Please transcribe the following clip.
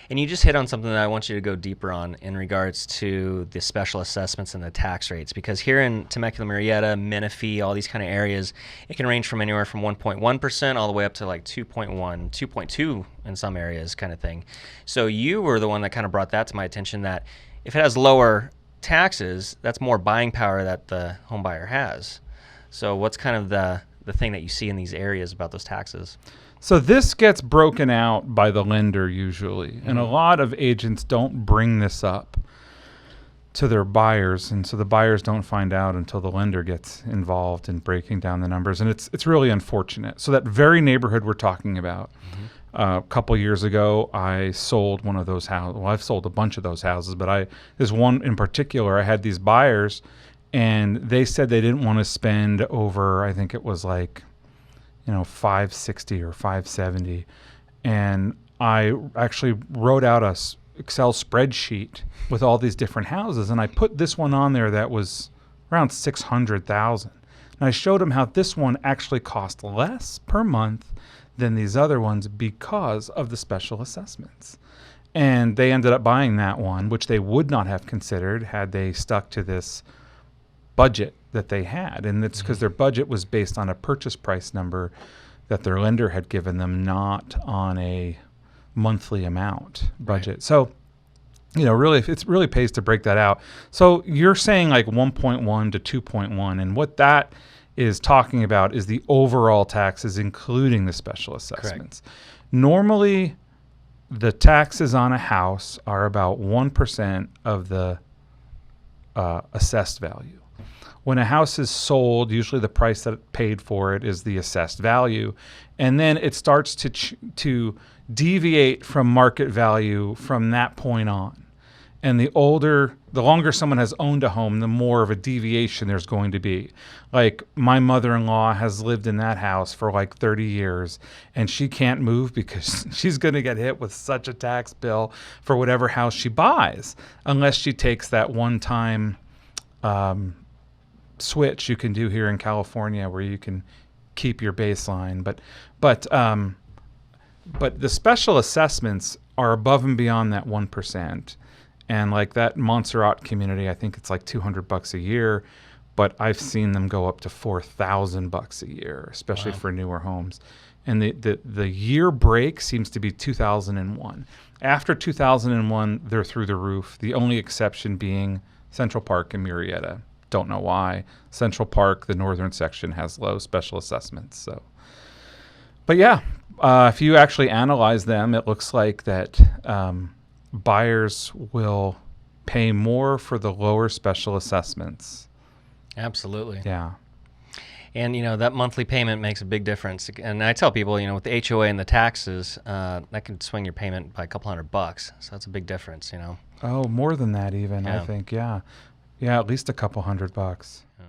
And you just hit on something that I want you to go deeper on in regards to the special assessments and the tax rates. Because here in Temecula-Murrieta, Menifee, all these kind of areas, it can range from anywhere from 1.1% all the way up to like 2.1, 2.2 in some areas kind of thing. So you were the one that kind of brought that to my attention, that if it has lower taxes, that's more buying power that the home buyer has. So what's kind of the thing that you see in these areas about those taxes? So this gets broken out by the lender usually, and a lot of agents don't bring this up to their buyers, and so the buyers don't find out until the lender gets involved in breaking down the numbers, and it's really unfortunate. So that very neighborhood we're talking about, a couple years ago, I sold one of those houses. Well, I've sold a bunch of those houses, but there's one in particular. I had these buyers, and they said they didn't want to spend over, I think it was like, $560 or $570, and I actually wrote out a Excel spreadsheet with all these different houses, and I put this one on there that was around $600,000, and I showed them how this one actually cost less per month than these other ones because of the special assessments. And they ended up buying that one, which they would not have considered had they stuck to this budget that they had. And it's because their budget was based on a purchase price number that their lender had given them, not on a monthly amount budget. Right. So, really, it really pays to break that out. So you're saying like 1.1 to 2.1, and what that is talking about is the overall taxes, including the special assessments. Correct. Normally, the taxes on a house are about 1% of the assessed value. When a house is sold, usually the price that it paid for it is the assessed value, and then it starts to deviate from market value from that point on. And the longer someone has owned a home, the more of a deviation there's going to be. Like my mother-in-law has lived in that house for like 30 years, and she can't move because she's going to get hit with such a tax bill for whatever house she buys, unless she takes that one-time switch you can do here in California where you can keep your baseline. But the special assessments are above and beyond that 1%. And like that Montserrat community, I think it's like $200 a year, but I've seen them go up to $4,000 a year, especially for newer homes. And the year break seems to be 2001. After 2001, they're through the roof. The only exception being Central Park in Murrieta. Don't know why. Central Park, the northern section, has low special assessments. So, but yeah, if you actually analyze them, it looks like that buyers will pay more for the lower special assessments. Absolutely. Yeah. And, that monthly payment makes a big difference. And I tell people, with the HOA and the taxes, that can swing your payment by a couple $100. So that's a big difference, Oh, more than that even, yeah. I think. Yeah. Yeah, at least a couple $100. Yeah.